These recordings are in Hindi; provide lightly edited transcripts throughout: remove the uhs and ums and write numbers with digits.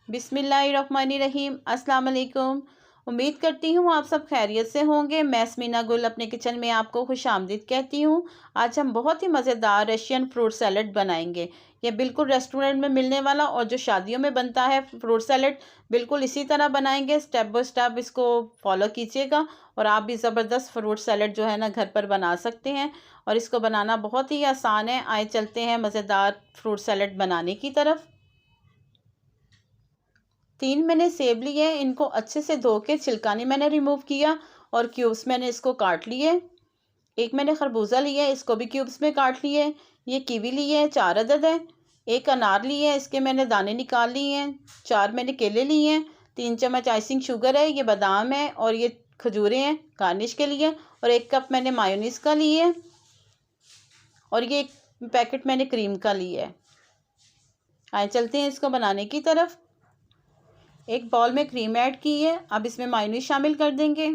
बिस्मिल्लाहिर्रहमानिर्रहीम। अस्सलाम वालेकुम। उम्मीद करती हूँ आप सब खैरियत से होंगे। मैं स्मीना गुल अपने किचन में आपको खुशामदीद कहती हूँ। आज हम बहुत ही मज़ेदार रशियन फ्रूट सैलड बनाएंगे। ये बिल्कुल रेस्टोरेंट में मिलने वाला और जो शादियों में बनता है फ्रूट सैलड, बिल्कुल इसी तरह बनाएंगे। स्टेप बाय स्टेप इसको फॉलो कीजिएगा और आप भी ज़बरदस्त फ्रूट सैलड जो है ना घर पर बना सकते हैं। और इसको बनाना बहुत ही आसान है। आए चलते हैं मज़ेदार फ्रूट सैलड बनाने की तरफ। 3 मैंने सेब लिए, इनको अच्छे से धो के छिलकानी मैंने रिमूव किया और क्यूब्स मैंने इसको काट लिए। एक मैंने खरबूजा लिया, इसको भी क्यूब्स में काट लिए। ये कीवी लिए 4 अदद है। एक अनार लिए, इसके मैंने दाने निकाल लिए हैं। 4 मैंने केले लिए हैं। 3 चम्मच आइसिंग शुगर है। ये बादाम है और ये खजूरें हैं गार्निश के लिए। और 1 कप मैंने मायोनीज का लिए और ये 1 पैकेट मैंने क्रीम का लिया है। आए चलते हैं इसको बनाने की तरफ। एक बाउल में क्रीम ऐड की है। अब इसमें मायोनीज शामिल कर देंगे।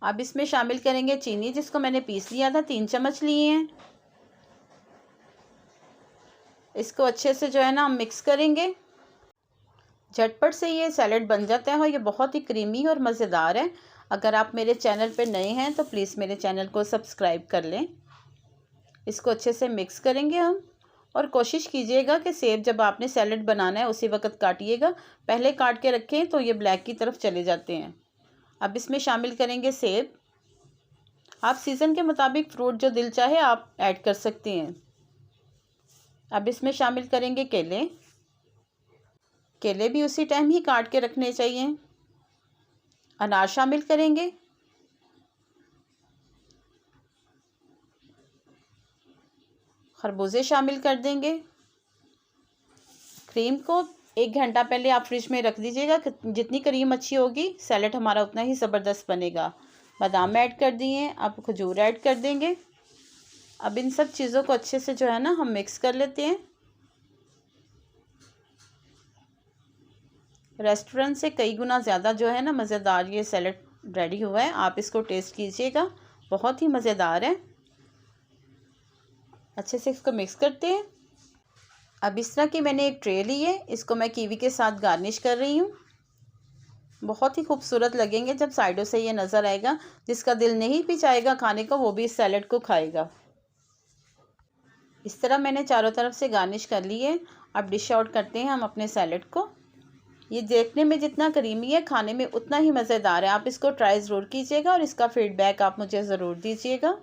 अब इसमें शामिल करेंगे चीनी, जिसको मैंने पीस लिया था, 3 चम्मच लिए हैं। इसको अच्छे से जो है ना हम मिक्स करेंगे। झटपट से ये सैलड बन जाता है और ये बहुत ही क्रीमी और मज़ेदार है। अगर आप मेरे चैनल पे नए हैं तो प्लीज़ मेरे चैनल को सब्सक्राइब कर लें। इसको अच्छे से मिक्स करेंगे हम। और कोशिश कीजिएगा कि सेब जब आपने सैलड बनाना है उसी वक्त काटिएगा। पहले काट के रखें तो ये ब्लैक की तरफ चले जाते हैं। अब इसमें शामिल करेंगे सेब। आप सीज़न के मुताबिक फ्रूट जो दिल चाहे आप ऐड कर सकते हैं। अब इसमें शामिल करेंगे केले। केले भी उसी टाइम ही काट के रखने चाहिए। अनार शामिल करेंगे। खरबूजे शामिल कर देंगे। क्रीम को 1 घंटा पहले आप फ्रिज में रख दीजिएगा। जितनी क्रीम अच्छी होगी सैलड हमारा उतना ही ज़बरदस्त बनेगा। बादाम ऐड कर दिए। अब खजूर ऐड कर देंगे। अब इन सब चीज़ों को अच्छे से जो है ना हम मिक्स कर लेते हैं। रेस्टोरेंट से कई गुना ज़्यादा जो है ना मज़ेदार ये सैलड रेडी हुआ है। आप इसको टेस्ट कीजिएगा, बहुत ही मज़ेदार है। अच्छे से इसको मिक्स करते हैं। अब इस तरह की मैंने एक ट्रे ली है, इसको मैं कीवी के साथ गार्निश कर रही हूँ। बहुत ही खूबसूरत लगेंगे जब साइडों से ये नज़र आएगा। जिसका दिल नहीं भी चाहेगा खाने को वो भी इस सैलड को खाएगा। इस तरह मैंने चारों तरफ से गार्निश कर ली है। अब डिश आउट करते हैं हम अपने सैलड को। ये देखने में जितना करीमी है खाने में उतना ही मज़ेदार है। आप इसको ट्राई ज़रूर कीजिएगा और इसका फीडबैक आप मुझे ज़रूर दीजिएगा।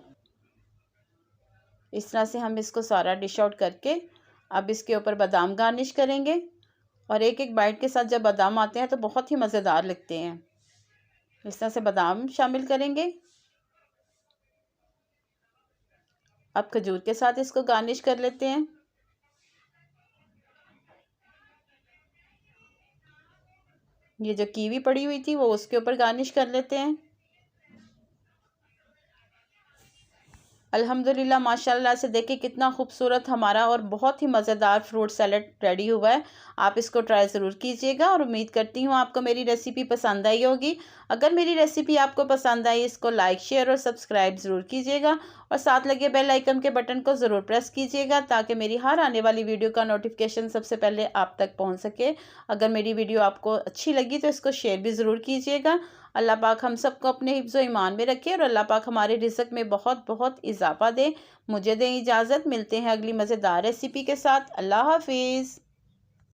इस तरह से हम इसको सारा डिश आउट करके अब इसके ऊपर बादाम गार्निश करेंगे। और एक एक बाइट के साथ जब बादाम आते हैं तो बहुत ही मज़ेदार लगते हैं। इस तरह से बादाम शामिल करेंगे। अब खजूर के साथ इसको गार्निश कर लेते हैं। ये जो कीवी पड़ी हुई थी वो उसके ऊपर गार्निश कर लेते हैं। अल्हम्दुलिल्लाह माशाल्लाह से देखिए कितना खूबसूरत हमारा और बहुत ही मज़ेदार फ्रूट सैलड रेडी हुआ है। आप इसको ट्राई ज़रूर कीजिएगा और उम्मीद करती हूँ आपको मेरी रेसिपी पसंद आई होगी। अगर मेरी रेसिपी आपको पसंद आई इसको लाइक शेयर और सब्सक्राइब ज़रूर कीजिएगा और साथ लगे बेल आइकन के बटन को ज़रूर प्रेस कीजिएगा ताकि मेरी हर आने वाली वीडियो का नोटिफिकेशन सबसे पहले आप तक पहुँच सके। अगर मेरी वीडियो आपको अच्छी लगी तो इसको शेयर भी ज़रूर कीजिएगा। अल्लाह पाक हम सबको अपने हिफ्ज़ व ईमान में रखे और अल्लाह पाक हमारे रिज़्क़ में बहुत बहुत इजाफ़ा दे। मुझे दें इजाज़त। मिलते हैं अगली मज़ेदार रेसिपी के साथ। अल्लाह हाफ़िज़।